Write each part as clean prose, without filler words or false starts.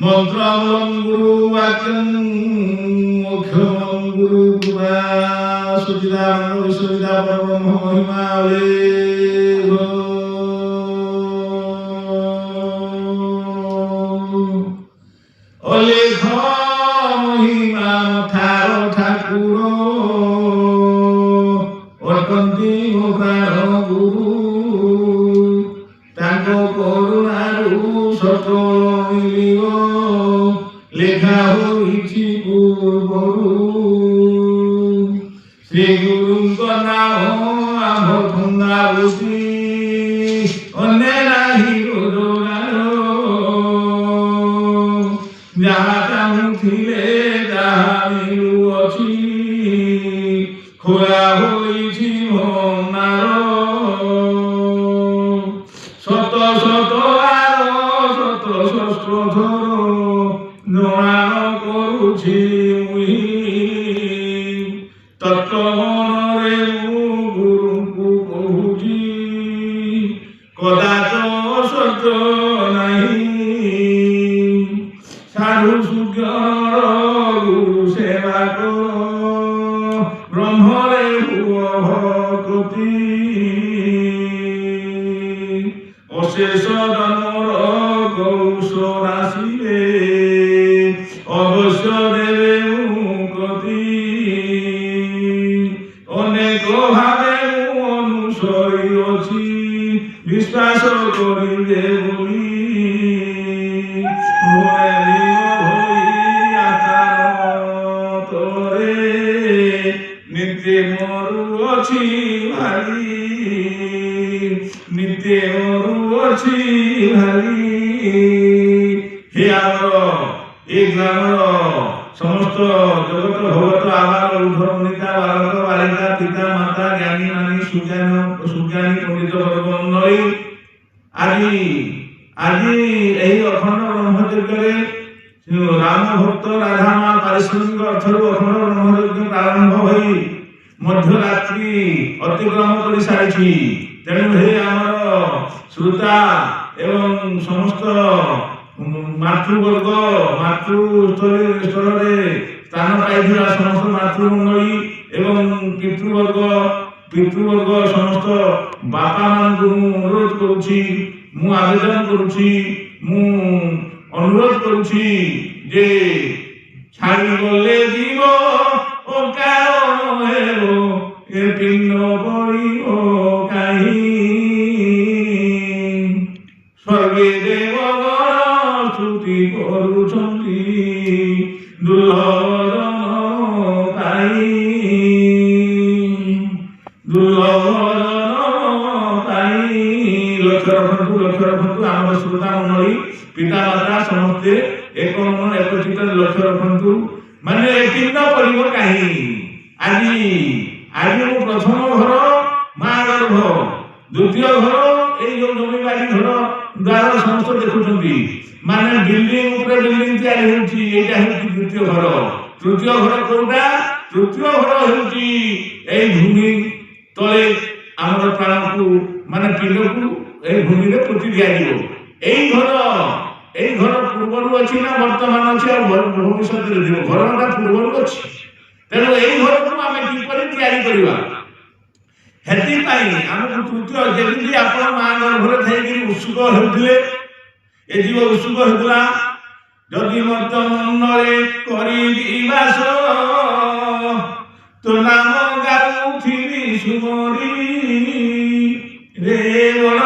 मंत्रम गुरु वाक्यम मोक्षम गुरु कृपा सुचिदानंद विश्वविद्या परम महिमावे अलेख महिमा थार ठाकुर अटंती प्राण गुरु ताको करुणारु सकल मिलिव लेखा होइछि पूर्वरु श्री गुरुଙ୍କ नाम आम्भ फंगाबुसी अन्य नाही रोजगार जहाँ चाहुथिले ताहा मिलुअछि खोला होइछि भंडार शत शत आर शत शस्त्र धर जणान करुछि मुहि तत्त्वमनरे मु गुरुଙ୍କୁ कहुछि कदाच सत्य नाही साधु सुज्ञर गुरु सेवा कर ब्रह्मरे हुଅ भक्ति अशेष जन्मर गौश राशिरे अवश्य देवे मुक्ति अनेक भावे मु अनुसरी अछि विश्वास करिले बोली नित्य मरुअछि भारी नित्य मरुअछि भारी हे आमर ए ग्रामर समस्त जगत भगत आभार उद्धरणिका बालक बालिका पिता माता ज्ञानी मानी सुज्ञानी पंडित वर्गमंडली আজি এই অখণ্ড ব্রহ্মযজ্ঞরে রাম ভক্ত রাধা মা পারিশ্রমিক অর্থରୁ অখণ্ড ব্রহ্মযজ্ঞ ପ୍ରାରମ୍ଭ ହୋଇ ମଧ୍ୟରାତ୍ରି ଅତିକ୍ରମ କରି ସାରିଛି। ତେଣୁ ହେ ଆମର ଶ୍ରୋତା ଏବଂ ସମସ୍ତ ମାତୃବର୍ଗ ମାତୃସ୍ଥଳରେ ସ୍ଥାନ ପାଇଥିବା ସମସ୍ତ ମାତୃମଣ୍ଡଳୀ ଏବଂ ପିତୃବର୍ଗ ସମସ୍ତ ବାପା ମାନଙ୍କୁ ମୁଁ ଅନୁରୋଧ କରୁଛି, ମୁଁ ଆବେଦନ କରୁଛି, ମୁଁ ଅନୁରୋଧ କରୁଛି ଯେ ଛାଡ଼ି ଗଲେ ଯିବ ଓ କାରଣ ହେବ ଏ ପିଣ୍ଡ ପଡ଼ିବ କାହିଁ ସ୍ୱର୍ଗେ ଦେବଗଣ ସ୍ତୁତି କରୁଛନ୍ତି ଦୁର୍ଲଭ ପାଇଁ ଲକ୍ଷ୍ୟ ରଖନ୍ତୁ ଆମର ଶ୍ରୋତା ମଣ୍ଡଳୀ ପିତା ମାତା ସମସ୍ତେ ଏକ ମନ ଏକଚିତ ଲକ୍ଷ୍ୟ ରଖନ୍ତୁ। ମାନେ ପିଣ୍ଡ ପଡ଼ିବ କାହିଁ ଆଜି ମୁଁ ପ୍ରଥମ ଘର ମା ଗର୍ଭ, ଦ୍ୱିତୀୟ ଘର ଏଇ ଯୋଉ ଜମିବାଡ଼ି ଘର ଦ୍ୱାର ସମସ୍ତେ ଦେଖୁଛନ୍ତି, ମାନେ ବିଲ୍ଡିଂ ଉପରେ ବିଲ୍ଡିଂ ତିଆରି ହେଉଛି, ଏଇଟା ହେଉଛି ଦ୍ୱିତୀୟ ଘର। ତୃତୀୟ ଘର କୋଉଟା? ତୃତୀୟ ଘର ହେଉଛି ଏଇ ଭୂମି ତଳେ ଆମର ପ୍ରାଣକୁ ମାନେ ପିଣ୍ଡକୁ ଏଇ ଭୂମିରେ ପୋତି ଦିଆଯିବ। ଏଇ ଘର ପୂର୍ବରୁ ଅଛି ନା ବର୍ତ୍ତମାନ ଅଛି ଆଉ ଭବିଷ୍ୟତରେ ଯିବ? ଘରଟା ପୂର୍ବରୁ ଅଛି। ତେଣୁ ଏଇ ଘରକୁ ଆମେ କିପରି ତିଆରି କରିବା? ସେଥିପାଇଁ ଆମକୁ ତୃତୀୟ ଯେମିତି ଆପଣ ମା ଗର୍ଭରେ ଥାଇକି ଉତ୍ସୁକ ହେଉଥିଲେ, ଏ ଜୀବ ଉତ୍ସୁକ ହେଉଥିଲା, ଯଦି ମତ ମନରେ କରିବି ବାସ ତୋ ନାମ ଗାଉଥିବି ସୁମରି ରେ ବଡ଼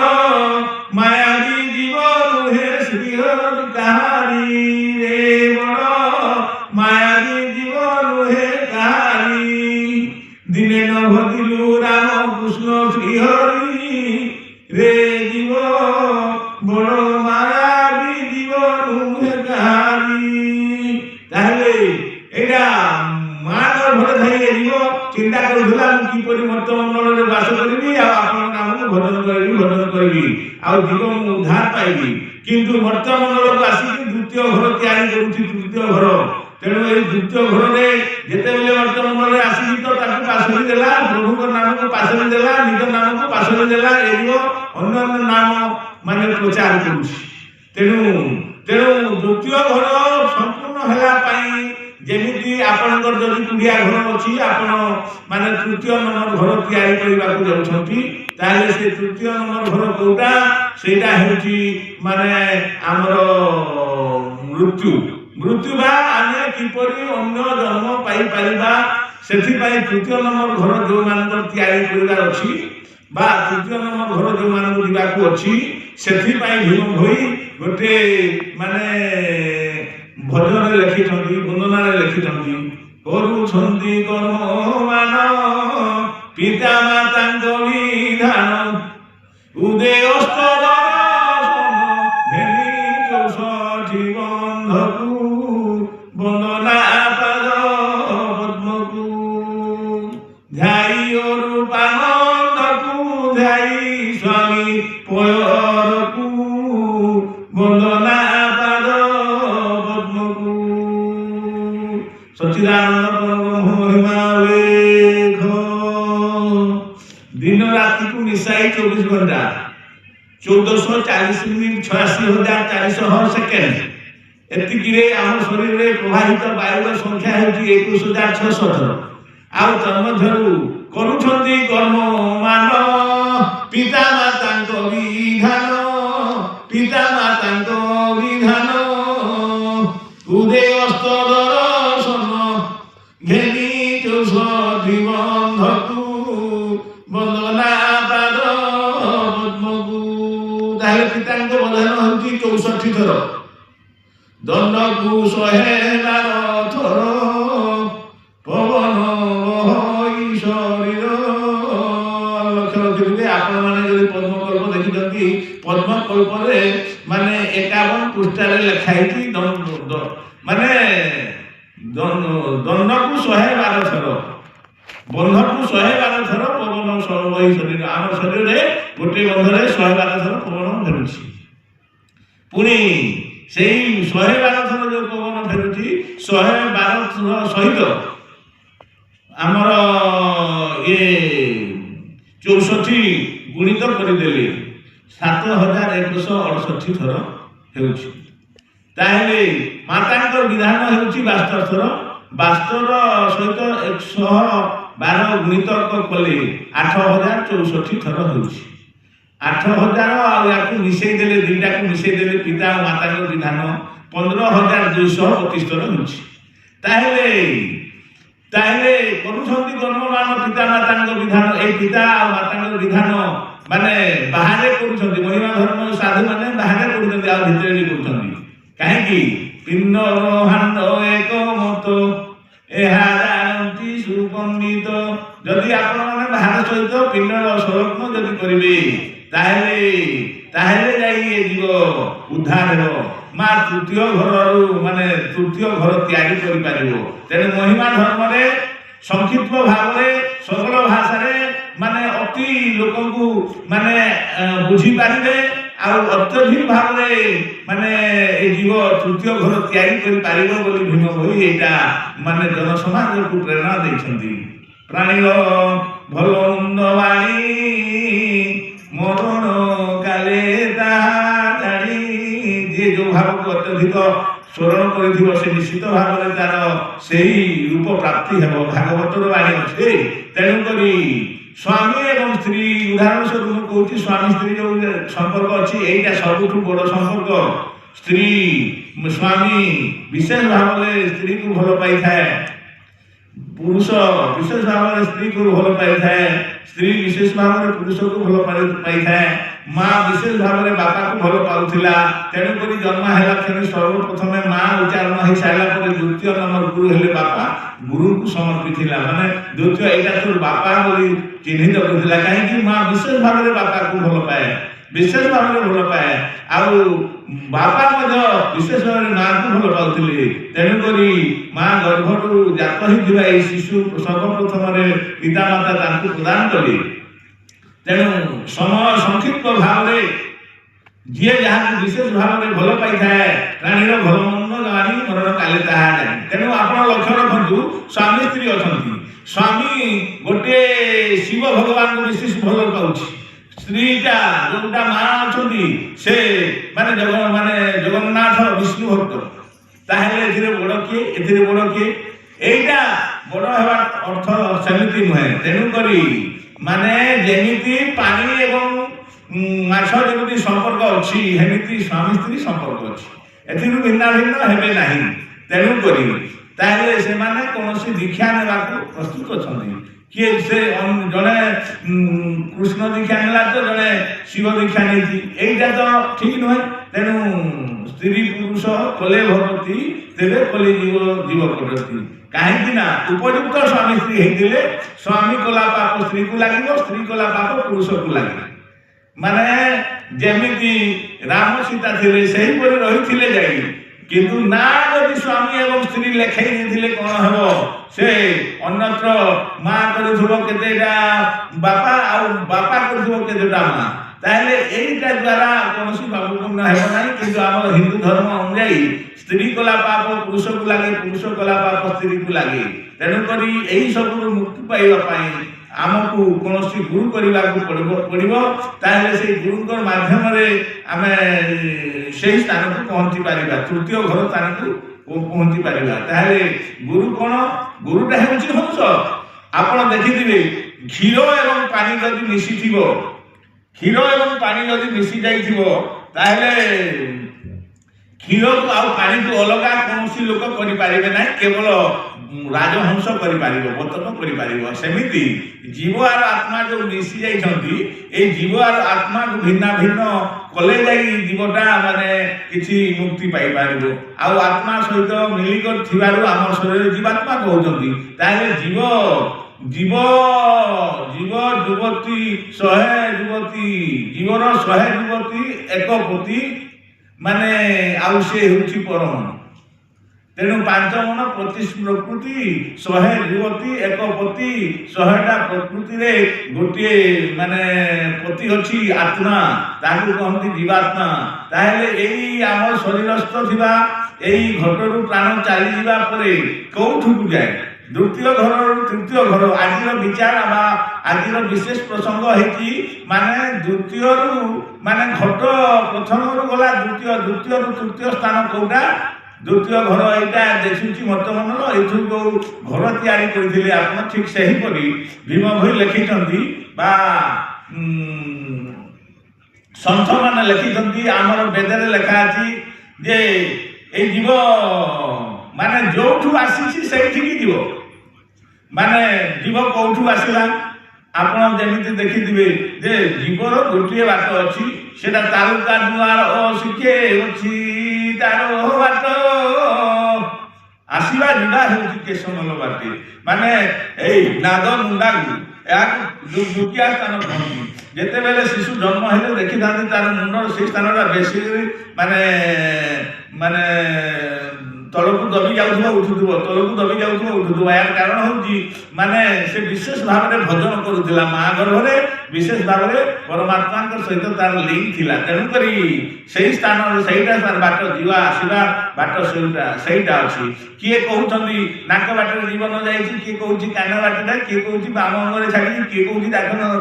ମାୟାବୀ ଜୀବ ରୁହେ ଶ୍ରୀହରି କାହାରି ରେ ବଡ଼ ମାୟାବୀ ଜୀବ ରୁହେ କାହାରି ଦିନେ ନ ଭଜିଲୁ ରାମ କୃଷ୍ଣ ଶ୍ରୀହରି ରେ ଜୀବ ବଡ଼ ମାୟାବୀ ଜୀବ ରୁହେ କାହାରି। ତାହେଲେ ଏଇଟା ମା ଗର୍ଭରେ ଥାଇ ଜୀବ ଚିନ୍ତା କରୁଥିଲା ମୁଁ କିପରି ମର୍ତ୍ତମଣ୍ଡଳରେ ବାସ କରିବି ଆଉ ଆପଣଙ୍କ ନାମକୁ ଭଜନ କରିବି ଆଉ ଜୀବ ମୁଁ ଉଦ୍ଧାର ପାଇବି। କିନ୍ତୁ ମର୍ତ୍ତମଣ୍ଡଳକୁ ଆସିକି ଦ୍ୱିତୀୟ ଘର ତିଆରି କରୁଛି, ତୃତୀୟ ଘର ତେଣୁ ଏଇ ଦ୍ୱିତୀୟ ଘରରେ ଯେତେବେଳେ ବର୍ତ୍ତମାନରେ ଆସିକି ତ ତାକୁ ପାଶୋରି ଦେଲା, ପ୍ରଭୁଙ୍କ ନାମକୁ ପାଶୋରି ଦେଲା, ନିଜ ନାମକୁ ପାଶୋରି ଦେଲା, ଏଇବ ଅନ୍ୟାନ୍ୟ ନାମ ମାନେ ପ୍ରଚାର କରୁଛି। ତେଣୁ ଦ୍ୱିତୀୟ ଘର ସମ୍ପୂର୍ଣ୍ଣ ହେଲା ପାଇଁ ଯେମିତି ଆପଣଙ୍କର ଯଦି କୁଡ଼ିଆ ଘର ଅଛି, ଆପଣ ମାନେ ତୃତୀୟ ନମ୍ବର ଘର ତିଆରି କରିବାକୁ ଯାଉଛନ୍ତି, ତାହେଲେ ସେ ତୃତୀୟ ନମ୍ବର ଘର କୋଉଟା? ସେଇଟା ହେଉଛି ମାନେ ଆମର ମୃତ୍ୟୁ ବା ଆମେ କିପରି ଅନ୍ୟ ଜନ୍ମ ପାଇପାରିବା, ସେଥିପାଇଁ ତୃତୀୟ ନମ୍ବର ଘର ଯେଉଁମାନଙ୍କର ତିଆରି କରିବାର ଅଛି ବା ତୃତୀୟ ନମ୍ବର ଘର ଯେଉଁମାନଙ୍କୁ ଯିବାକୁ ଅଛି, ସେଥିପାଇଁ ଭୀମ ଭୋଇ ଗୋଟେ ମାନେ ଭଜନରେ ଲେଖିଛନ୍ତି, ବନ୍ଦନାରେ ଲେଖିଛନ୍ତି, କରୁଛନ୍ତି କର୍ମମାନ ପିତା ମାତାଙ୍କ ବିଧାନ, ଉଦୟ ସ୍ତର ଚৌଷଠି ବନ୍ଧକୁ ବନ୍ଦନା ପାଦ ପଦ୍ମକୁ ଧ୍ୟାଇ ରୂପାନନ୍ଦକୁ ଧ୍ୟାଇ ସ୍ୱାମୀ ପୟରକୁ ବନ୍ଦନା ପାଦ ପଦ୍ମକୁ। ସଚ୍ଚିଦାନନ୍ଦ ମହିମା ଲେଖ। दिन राति को मिसाई 24 घंटा 1440 मिनिट 86,400 सेकेंड एतिकिरे आम शरीर में प्रवाहित वायुर संख्या होची 21,618। आउ तन्मध्यरु करूछंती कर्म मान पिता मातांको विधान, पिता मातांको विधान, उदय अस्त दर्शन घेनी 64 बंधकु बंदना पाद पद्मकु। ताहले पितांको बंधन होची 64 थर, दंडकु 112 थर, पवन बहई शरीर। लक्ष्य रखिबे आपण माने जदि पद्मकल्प देखिछंती, पद्मकल्परे माने 51 पृष्ठारे लिखाइछि माने दंडकु 112 थर, बंधकु 112 थर, पवन बहई शरीर। आम शरीर में गोटे बंधरे 112 थर पवन फेरुछि, पुणी से 112 थर जो पवन फेरुछि 112 सहित आमर ये 64 गुणित करदेले 7,168 थर हेउछि। ताहेले मातांकर विधान हेउछि 72 थर, 72 सहित 112 गुणित कले 8,064 थर होउछि। 8,000 आकु मिसई देले, दुईटा को मिसई देले पिता और माता को विधान 15,225 थर होउछि। ताहेले करूछंती कर्ममान पिता माता को विधान। ए पिता और माता को विधान माने बाहरे करूछंती, महिमा धर्म साधु माने बाहरे करूछंती, आ भितरे भी करूछंती। काहे कि पिंड हांड एक मत एहारांती सुपंडित। जदि आपण माने बाहर सहित पिंडर संलग्न जदि करिवे ताहेले जाई ए जीव उद्धार हो। मा तृतीय घर माने तृतीय घर तैयारी करि पारिबो। तेने महिमा धर्म रे संक्षिप्त भाव रे सरल भाषा रे माने अति लोकंकु माने बुझी पारिबे, आ अत्यधिक भाव रे माने ए जीव तृतीय घर तैयारी करि पारिबो बोली भीम भई एटा माने जन समाज को प्रेरणा दैछंती। प्राणीर भल मंद वाणी मरण काले ताड़ी। जे जो भाव को अत्यधिक स्मरण करिथिबो से निश्चित भाव रे तार सेही रूप प्राप्ति हेबो। भागवतर वाणी अछि। तेणु करी स्वामी एवं स्त्री उदाहरण स्वरूप कहूँ, स्वामी स्त्री जो संपर्क अच्छी यहीटा सबुठ बड़ संपर्क। स्त्री स्वामी विशेष भाव में स्त्री को भल पाई थाए, पुरुष विशेष भाव में स्त्री को भल पाई थाए, स्त्री विशेष भाव में पुरुष को भल पाई थाए, माँ विशेष भाव में बापा को भल पाउथिला। तेणुक जन्म है सर्वप्रथम माँ उच्चारण हो सारा द्वितीय नंबर गुरु हेले बापा, गुरु को समर्पित माने द्वितीय यहाँ तो बापा बोली चिन्हित करथिला। कहीं माँ विशेष भाव में बापा को भल पाए, विशेष भाव में भल पाए, आउ बापा विशेष भाव में माँ को भल पाउथिले। तेणुक माँ गर्भरू जात होइथिबा ए शिशु सर्वप्रथम पिता माता प्रदान कले। तेणु समय संक्षिप्त भाव में ଯିଏ ଯାହାକୁ ବିଶେଷ ଭାବରେ ଭଲ ପାଇଥାଏ ପ୍ରାଣୀର ଭଲ ମନ୍ଦ ଜାଣି ମରଣ କାଲେ ତାହା ଜାଣି। ତେଣୁ ଆପଣ ଲକ୍ଷ୍ୟ ରଖନ୍ତୁ, ସ୍ୱାମୀ ସ୍ତ୍ରୀ ଅଛନ୍ତି, ସ୍ୱାମୀ ଗୋଟିଏ ଶିବ ଭଗବାନଙ୍କୁ ବିଶେଷ ଭଲ ପାଉଛି, ସ୍ତ୍ରୀଟା ଯୋଉଟା ମା ଅଛନ୍ତି ସେ ମାନେ ଜଗନ୍ନାଥ ବିଷ୍ଣୁ ଭକ୍ତ। ତାହେଲେ ଏଥିରେ ବଡ଼ କିଏ, ଏଥିରେ ବଡ଼ କିଏ? এইটা বড় হওয়ার অর্থ সেমিতি নহে। তেণুকরি মানে যেমিতি পানি এবং মাছ যেমিতি সম্পর্ক অছি সেমিতি স্বামী স্ত্রী সম্পর্ক অছি, এথিরু ভিন্ন ভিন্ন হেবে ନାହିଁ। তেণুকরি তাহলে সেমানে কৌশি দীক্ষা নেবাকু প্রস্তুত অছন্তি। কিয়ে সে জনে কৃষ্ণ দীক্ষা নেলা তো জনে শিব দীক্ষা নেইছি, এইটা তো ঠিক নহে। তেণু স্ত্রী পুরুষ কলে ভবতি তেবে কলি জীব জীব পদ্ধতি। কাহিଁକି ନା ଉପଯୁକ୍ତ ସ୍ୱାମୀ ସ୍ତ୍ରୀ ହେଇଥିଲେ ସ୍ୱାମୀ କଲା ପାପ ସ୍ତ୍ରୀକୁ ଲାଗିବ, ସ୍ତ୍ରୀ କଲା ପାପ ପୁରୁଷକୁ ଲାଗିବ। ମାନେ ଯେମିତି ରାମ ସୀତା ଥିଲେ ସେହିପରି ରହିଥିଲେ ଯାଇ, କିନ୍ତୁ ନା ଯଦି ସ୍ୱାମୀ ଏବଂ ସ୍ତ୍ରୀ ଲେଖେଇ ଦେଇଥିଲେ କ'ଣ ହେବ? ସେ ଅନ୍ୟତ୍ର ମା କରୁଥିବ କେତେଟା ବାପା ଆଉ ବାପା କରୁଥିବ କେତେଟା ମା। ତାହେଲେ এইটা ଦ୍ୱାରା କୌଣସି ପାପ ପୁଣ୍ୟ ହେବ ନାହିଁ। କିନ୍ତୁ ଆମର ହିନ୍ଦୁ ଧର୍ମ ଅନୁଯାୟୀ ସ୍ତ୍ରୀ କଲା ପାପ ପୁରୁଷକୁ ଲାଗେ, ପୁରୁଷ କଲା ପାପ ସ୍ତ୍ରୀକୁ ଲାଗେ। ତେଣୁକରି ଏହି ସବୁରୁ ମୁକ୍ତି ପାଇବା ପାଇଁ ଆମକୁ କୌଣସି ଗୁରୁ କରିବାକୁ ପଡ଼ିବ। ତାହେଲେ ସେଇ ଗୁରୁଙ୍କ ମାଧ୍ୟମରେ ଆମେ ସେହି ସ୍ଥାନକୁ ପହଞ୍ଚି ପାରିବା, ତୃତୀୟ ଘର ସ୍ଥାନକୁ ପହଞ୍ଚି ପାରିବା। ତାହେଲେ ଗୁରୁ କ'ଣ? ଗୁରୁଟା ହେଉଛି ହଂସ। ଆପଣ ଦେଖିଥିବେ କ୍ଷୀର ଏବଂ ପାଣି ଯଦି ମିଶିଥିବ, କ୍ଷୀର ଏବଂ ପାଣି ଯଦି ମିଶି ଯାଇଥିବ ତାହେଲେ କ୍ଷୀରକୁ ଆଉ ପାଣିକୁ ଅଲଗା କୌଣସି ଲୋକ କରିପାରିବେ ନାହିଁ, କେବଳ ରାଜହଂସ କରିପାରିବ, ବତକ କରିପାରିବ। ସେମିତି ଜୀବ ଆଉ ଆତ୍ମା ଯେଉଁ ମିଶି ଯାଇଛନ୍ତି, ଏଇ ଜୀବ ଆଉ ଆତ୍ମାକୁ ଭିନ୍ନ ଭିନ୍ନ କଲେ ଯାଇ ଜୀବଟା ମାନେ କିଛି ମୁକ୍ତି ପାଇପାରିବ। ଆଉ ଆତ୍ମା ସହିତ ମିଳିକରି ଥିବାରୁ ଆମର ଶରୀରରେ ଜୀବାତ୍ମା କହୁଛନ୍ତି। ତାହେଲେ ଜୀବ ଜୀବ ଜୀବ ଯୁବତୀ 100 ଯୁବତୀ, ଜୀବର 100 ଯୁବତୀ ଏକ ପତି, ମାନେ ଆଉ ସେ ହେଉଛି ପରମ। ତେଣୁ 5 ମନ 25 ପ୍ରକୃତି, 100 ଯୁବତୀ ଏକ ପତି, 100ଟା ପ୍ରକୃତିରେ ଗୋଟିଏ ମାନେ ପତି ଅଛି ଆତ୍ମା, ତାକୁ କହନ୍ତି ଜୀବାତ୍ମା। ତାହେଲେ ଏଇ ଆମ ଶରୀରସ୍ଥ ଥିବା ଏଇ ଘଟରୁ ପ୍ରାଣ ଚାଲିଯିବା ପରେ କୋଉଠିକୁ ଯାଏ? ଦ୍ୱିତୀୟ ଘରରୁ ତୃତୀୟ ଘର। ଆଜିର ବିଚାର ବା ଆଜିର ବିଶେଷ ପ୍ରସଙ୍ଗ ହେଇଛି ମାନେ ଦ୍ୱିତୀୟରୁ ମାନେ ଘଟ ପ୍ରଥମରୁ ଗଲା ଦ୍ୱିତୀୟ, ଦ୍ୱିତୀୟରୁ ତୃତୀୟ ସ୍ଥାନ କୋଉଟା? ଦ୍ୱିତୀୟ ଘର। ଏଇଟା ଦେଖୁଛି ବର୍ତ୍ତମାନର ଏଇଠୁ ଯୋଉ ଘର ତିଆରି କରିଥିଲେ ଆପଣ, ଠିକ ସେହିପରି ଭୀମ ଭୋଇ ଲେଖିଛନ୍ତି ବା ସନ୍ଥମାନେ ଲେଖିଛନ୍ତି, ଆମର ବେଦରେ ଲେଖା ଅଛି ଯେ ଏଇ ଜୀବ ମାନେ ଯୋଉଠୁ ଆସିଛି ସେଇଠିକି ଯିବ। ମାନେ ଜୀବ କୋଉଠୁ ଆସିଲା? ଆପଣ ଯେମିତି ଦେଖିଥିବେ ଯେ ଜୀବର ଗୋଟିଏ ବାଟ ଅଛି, ସେଟା ତାଲୁକା ଦୁଆର ଶିଖେ ଅଛି ତାର ବାଟ, ଆସିବା ଯିବା ହେଉଛି କେଶମଲ ବାଟେ। ମାନେ ଏଇ ନାଦ ମୁଣ୍ଡାକୁ ଏହାକୁ ଦୁଃଖିଆ ସ୍ଥାନ କହନ୍ତି। ଯେତେବେଳେ ଶିଶୁ ଜନ୍ମ ହେଲେ ଦେଖିଥାନ୍ତି ତାର ମୁଣ୍ଡ ସେଇ ସ୍ଥାନଟା ବେଶୀ ମାନେ ମାନେ ତଳକୁ ଦବି ଯାଉଥିବ ଉଠୁଥିବ, ତଳକୁ ଦବି ଯାଉଥିବ ଉଠୁଥିବ। ଏହାର କାରଣ ହେଉଛି ମାନେ ସେ ବିଶେଷ ଭାବରେ ଭଜନ କରୁଥିଲା, ମା ଗର୍ଭରେ ବିଶେଷ ଭାବରେ ପରମାତ୍ମାଙ୍କ ସହିତ ତାର ଲିଙ୍କ ଥିଲା। ତେଣୁକରି ସେଇ ସ୍ଥାନରେ ସେଇଟା ତାର ବାଟ, ଯିବା ଆସିବା ବାଟ ସେଇଟା ଅଛି। କିଏ କହୁଛନ୍ତି ନାକ ବାଟରେ ଜୀବନ ଯାଇଛି, କିଏ କହୁଛି କାନ ବାଟରେ, କିଏ କହୁଛି ବାମ ଅଙ୍ଗରେ ଛାଡ଼ିକି, କିଏ କହୁଛି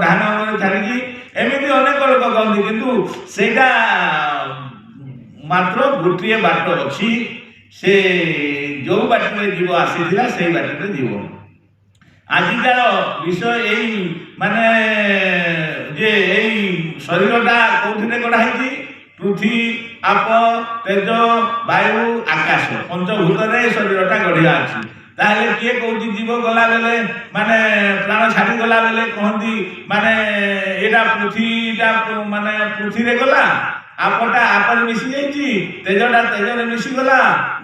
ଡାହାଣ ଅଙ୍ଗରେ ଛାଡ଼ିକି, ଏମିତି ଅନେକ ଲୋକ କହନ୍ତି। କିନ୍ତୁ ସେଇଟା ମାତ୍ର ଗୋଟିଏ ବାଟ ଅଛି, ସେ ଯୋଉ ବାଟରେ ଜୀବ ଆସିଥିଲା ସେଇ ବାଟରେ ଯିବ। ଆଜିକାର ବିଷୟ ଏଇ ମାନେ ଯେ ଏଇ ଶରୀରଟା କୋଉଥିରେ ଗଢ଼ା ହେଇଛି? ପୃଥିବୀ, ଆପ, ତେଜ, ବାୟୁ, ଆକାଶ, ପଞ୍ଚଭୂତରେ ଶରୀରଟା ଗଢ଼ିଆ ଅଛି। ତାହେଲେ କିଏ କହୁଛି ଜୀବ ଗଲା ବେଲେ ମାନେ ପ୍ରାଣ ଛାଡ଼ି ଗଲା ବେଲେ କହନ୍ତି ମାନେ ଏଇଟା ପୃଥିବୀଟା ମାନେ ପୃଥିବୀରେ ଗଲା, ଆପଟା ଆପରେ ମିଶି ଯାଇଛି, ତେଜଟା ତେଜରେ ମିଶିଗଲା,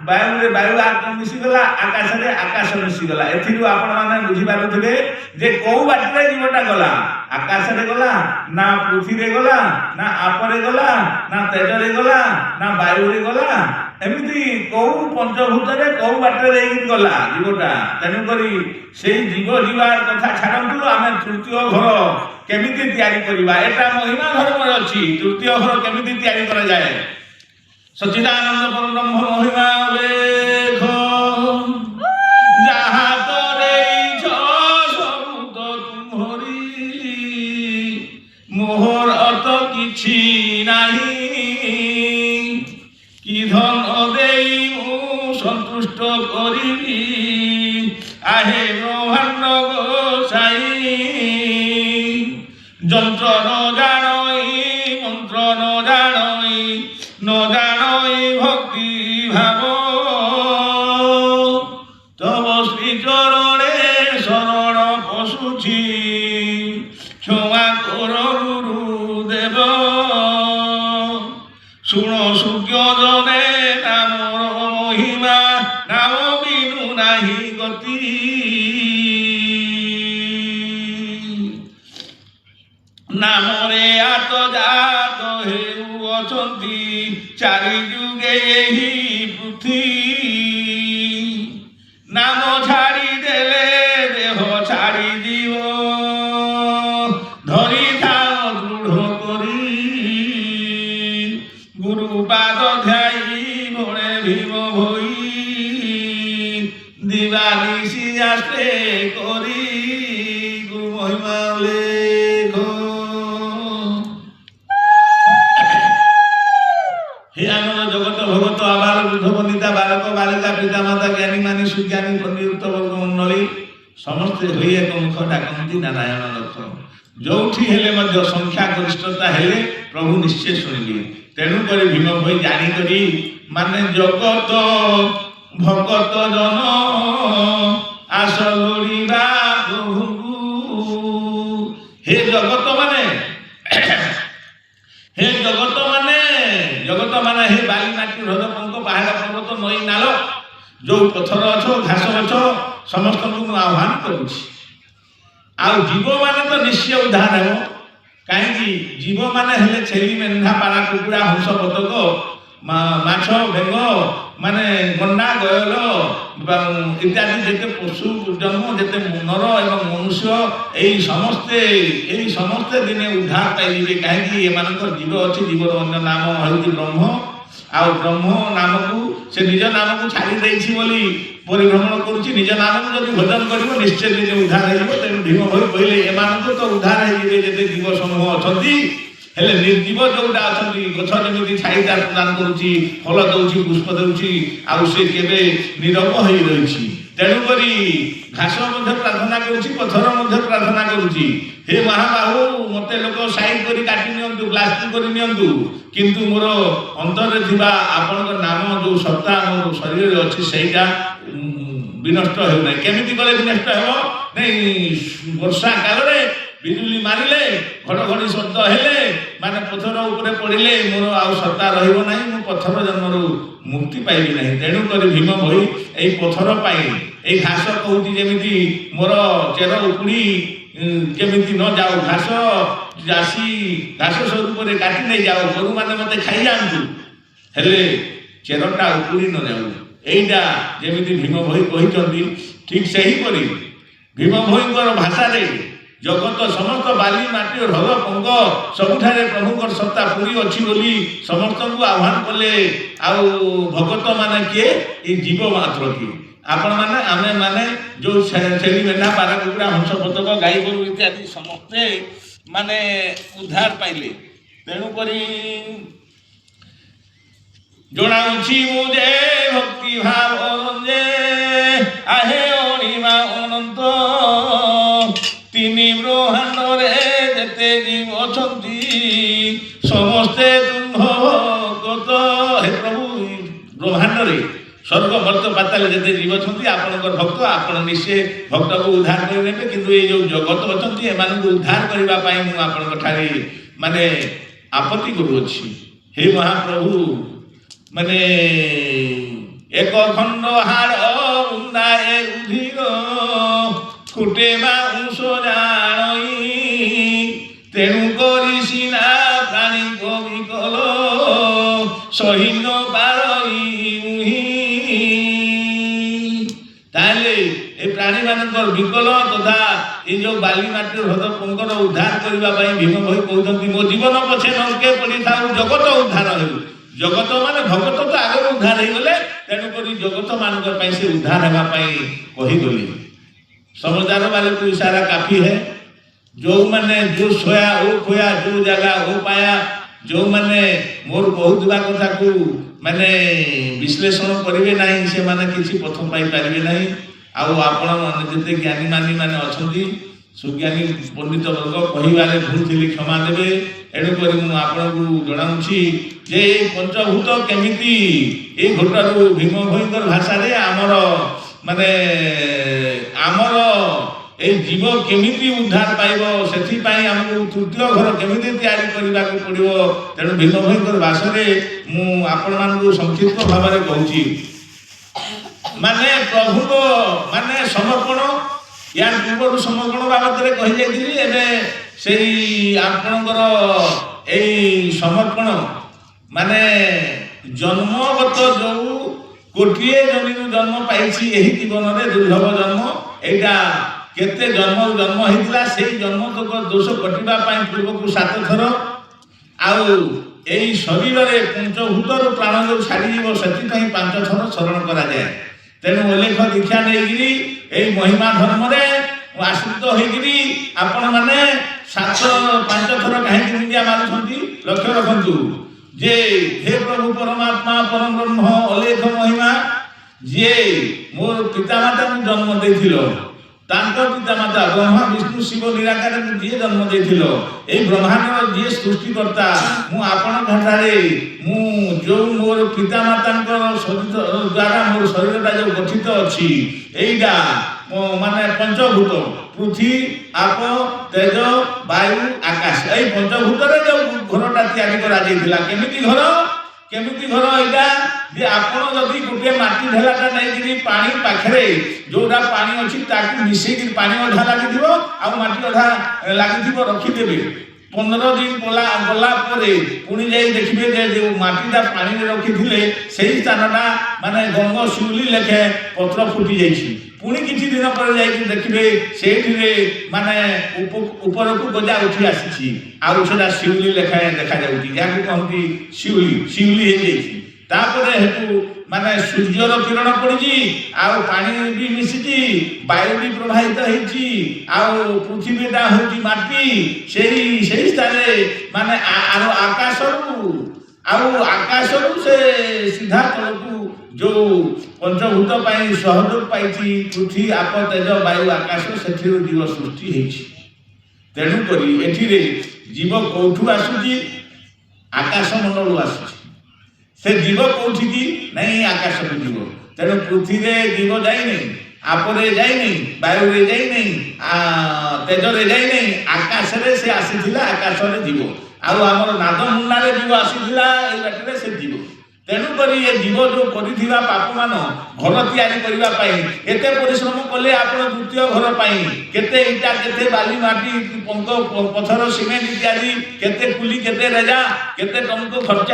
ବାୟୁରେ ବାୟୁ ମିଶିଗଲା, ଆକାଶରେ ଆକାଶ ମିଶିଗଲା। ଏଥିରୁ ଆପଣମାନେ ବୁଝିପାରୁଥିବେ ଯେ କୋଉ ବାଟରେ ଜୀବଟା ଗଲା? ଆକାଶରେ ଗଲା ନା ପୃଥିବୀରେ ଗଲା ନା ଆପରେ ଗଲା ନା ତେଜରେ ଗଲା ନା ବାୟୁରେ ଗଲା? ଏମିତି କୋଉ ପଞ୍ଚଭୂତରେ କୋଉ ବାଟରେ ଦେଇକି ଗଲା ଜୀବଟା। ତେଣୁକରି ସେଇ ଜୀବ ଯିବା କଥା ଛାଡ଼ନ୍ତୁ, ଆମେ ତୃତୀୟ ଘର କେମିତି ତିଆରି କରିବା, ଏଟା ମହିମା ଧର୍ମରେ ଅଛି। ତୃତୀୟ ଘର କେମିତି ତିଆରି କରାଯାଏ, ସଚ୍ଚିଦାନନ୍ଦ ପରବ୍ରହ୍ମ ମହିମା ଲେଖ। ଯାହା ତ ଦେଇଛ ସବୁ ତ ତୁମରି, ମୋହର ତ କିଛି ନାହିଁ। କି ଧନ ଦେଇ ମୁଁ ସନ୍ତୁଷ୍ଟ କରିବି, ଆହେ ବ୍ରହ୍ମାଣ୍ଡ ଗୋସାଇ। ଯନ୍ତ୍ର ନ ଜାଣଇ ମନ୍ତ୍ର ନ ଜାଣଇ, ନ ଜାଣଇ ଭକ୍ତି ଭାବ। ତବ ଶ୍ରୀ ଚରଣେ ଶରଣ ପଶୁଛି, କ୍ଷମା କର ଗୁରୁଦେବ। ଶୁଣ ସୂର୍ଯ୍ୟୋଦନେ ନାମର ମହିମା, ନାମ ବିନୁ ନାହିଁ ଗତି। ନାମରେ ଆତ ଜାତ ହେଉଅଛନ୍ତି, ଚାରି ଯୁଗେ ଏହି ପୃଥ୍ୱୀ। ନାମ ଛାଡ଼ିଦେଲେ ଦେହ ଛାଡ଼ିଯିବ, ଧରିଥାଅ ଦୃଢ଼ କରି। ଗୁରୁପାଦ ଧ୍ୟାଇ ବଳେ ଭୀମ ଭୋଇ, ଦିବାନିଶି ଆସ୍ତେ କରି। ଗୁରୁ ମହିମା ଲେଖ। हे आनंद जगत भगत आबाल वृद्ध वनिता बालक बालिका पिता माता ज्ञानी मानी सुज्ञानी पंडित वर्ग मंडली समस्ते होई एक मुख डाकती नारायण लक्ष। जोठी हेले मध्य संख्या गरिष्ठता हेले प्रभु निश्चय शुणिले। तेणुक भीम भाई जाणिक माने जगत भगत जन आस लोड़ा प्रभु। हे जगत माने हे जगत माने हे बाली माटी हृद पंक पहाड़ पर्वत नई नाल जो पथर अछ घास गछ समस्त को आह्वान करुछि। जीव माने तो निश्चय उद्धार हो। कहीं जीव माने हेले छेली मेंढा पारा कुकुड़ा हंस बतक माछ बेंग माने गंडा गयल इत्यादि जेते पशु जन्म जेते नर एवं मनुष्य यही समस्ते दिने उद्धार पाइबे। कहीं जीव अच्छी जीवर अन्य नाम हूँ ब्रह्म। ब्रह्म नाम को से निज नाम को छाड़ी परिभ्रमण करुच्ची। निज नाम को जब भजन कर निश्चय दिन उद्धार हो। तेणु भीम भाई कहले एमान तो उद्धार हो जिते जीव समूह अच्छा हेले निर्जीव जोटा अच्छा गछ जमी छाई प्रदान करुच्ची फल दौची पुष्प दौची से केवे नीरव हो रही। तेणुक घास प्रार्थना करुच्ची पथर प्रार्थना करुच्ची हे महाबाहु मते लोक साइड कर काटी नियंतु ब्लास्टिंग कर नियंतु किंतु मोर अंतर आपण नाम जो सत्ता मोर शरीर अच्छी सहीटा विनष्ट होना। केमिति गले विनष्ट हो नहीं वर्षा काल रे बिजुली मारिले घड़घड़ी शब्द हेले माने पथर उपरे पड़िले मोर आउ सत्ता रहिबो नाही। मु पथर जन्मरू मुक्ति पाइबी नाही। तेणु कर भीम भई एई पथर पाई एई घास कहूची जेमिति मोर चेर उपुड़ी केमिति न जाऊ घास जासी घास स्वरूप रे काटी नहीं जाऊ गोरु माने मते खाई जांतु हेले चेरटा उपुड़ी न जाऊ। एइटा जेमिति भीम भई कहिचंती ठीक सही परी भीम भईंकर भाषा रे जगत समस्त बाली माटी हृद पंग सबुठारे प्रभुकर सत्ता पूरी अच्छी बोली समस्त को आह्वान कले। भगत माने किए ये जीव मात्र किए आपण माने आमे माने जो छेली मेढा पारा कुकुड़ा हंस बतक गाई गोरु इत्यादि समस्ते माने उद्धार पाइले। तेणु करी जणाउछि मुझे भक्ति भाव जे आहे अणिमा अनंत तीनी ब्रह्मांड रे जेते जीव अछंती समस्ते तुम भगत। हे प्रभु ब्रह्मांड रे स्वर्ग मर्त पाताल जेते जीव अछंती आपनकर भक्त आपण निश्चय भक्त को उद्धार कर नेबे। किंतु ये जो जगत अछंती एमान को उद्धार करबा पई मु आपनकर ठारी माने आपत्ति करूछि। हे महाप्रभु माने एक खंड हाड़ उन्दाए उधिर खुटे मांस जाणई तेणु करी सिना प्राणी को विकल सही न पारई ବିକଳ ତଥା ଏଇ ଯୋଉ ବାଲି ମାଟି ହ୍ରଦ ପଙ୍କର ଉଦ୍ଧାର କରିବା ପାଇଁ ଭୀମ ଭୋଇ କହୁଛନ୍ତି ମୋ ଜୀବନ ପଛେ ନୌକେ ପଡ଼ିଥାଉ ଜଗତ ଉଦ୍ଧାର ହେଉ। ଜଗତ ମାନେ ଭଗତ ତ ଆଗରୁ ଉଦ୍ଧାର ହେଇଗଲେ, ତେଣୁକରି ଜଗତ ମାନଙ୍କ ପାଇଁ ସେ ଉଦ୍ଧାର ହେବା ପାଇଁ କହିଗଲେ। समझदार वाले को इशारा काफी है। जो मैंने जो सोया वो खोया, जो जगह वो पाया, जो मैंने मोर कहूला कथा को मैंने विश्लेषण करेंगे नहीं से माने किसी पथ पाई पारे नहीं। आउ आपण जिते ज्ञानी मानी मैंने अच्छा सुज्ञानी पंडित वर्ग कहबारे भूल थी क्षमा देवे। एणुक आपको जनाऊँगी जे पंचभूत केमिति ये घोटारू भीम भोईकर भाषा आमर माने आमर ए जीव केमिति उद्धार पाइब से आमको तृतीय घर केमिति तैयारी करने को पड़ो। तेणु भीम भोईकर भाषा मु आपण मानू संक्षिप्त भाव में कहूँ माने प्रभु को माने समर्पण यार पूर्व समर्पण बाबद में कही जाइए से आपणकर यही समर्पण माने जन्मगत जो गोटे जमी जन्म पाई यही जीवन में दुर्लभ जन्म एटा केते जन्म जन्म होता से जन्म तक दोष कटिबा पूर्व को 7 थर आउ यही शरीर में पंचभूतर प्राण जो छाड़ी से 5 थर शरण करा जाए। तेणु उल्लेख दीक्षा नहीं महिमा धर्म आश्रित होगी आपण मैंने 5 थर कहीं मुंडिया मारुंट लक्ष्य रखु जे हे प्रभु परमात्मा परम ब्रह्म अलेख महिमा जे मोर पितामाता को जन्म देथिल तांकर पितामाता ब्रह्मा विष्णु शिव निराकार को जी जन्म देथिल ए ब्रह्मांड जी सृष्टिकर्ता मु आपण घटारे मु जो मोर पितामाता द्वारा मोर शरीरटा जो गठित अच्छी एइटा माने पंचभूत पृथ्वी आप तेज वायु आकाश यही पंचभूत जो घरटा तैयारी करा केमिति घर यहाँ जे आपण जदि गोटे माटी ढेलाटा नहीं पानी पाखे जोटा पानी अच्छी ताकि मिसेक पानी अधा लगी आ माटी अधा लगी रखिदेवे 15 दिन गला पुणी जा देखिए जो माटीटा पानी में रखी से स्थानटा माने गंग शिवली लेखे पत्र फुटी जाइए पुणी किसी दिन पर देखिए से माने ऊपर को गजा उठी आसी आउटा शिवली लेखाएं देखा जाऊँगी कहती शिवली शिवली हो जापर हेतु माने सूर्यर किरण पड़ी आउ पानी भी मिसी वायु भी प्रभावित हो पृथ्वीटा हूँ माटी से स्थान माने आकाश से सीधा तल को जो पंचभूत सहयोग पाई पृथ्वी आप तेज वायु आकाश से जीव सृष्टि तेणुक जीव कौठू आसूची आकाश मंडल आसूची से जीव कौटी की नहीं आकाश को जीव तेणु पृथ्वी जीव जाए आपरे जाए वायु रे जाए तेज रे जाए आकाश रे से आसीथिला आकाश रे जीव आमर नाद मुंडा रे जीव आसीथिला ए बाटे से जीव तेणुक ये जीव जो कर पाप मान घर तैयारी करने एत परिश्रम कले आप द्वितीय घर पाई केते इटा केते बाली माटी पंक पथर सिमेंट इत्यादि केते कुली केते रेजा केते टंको खर्चा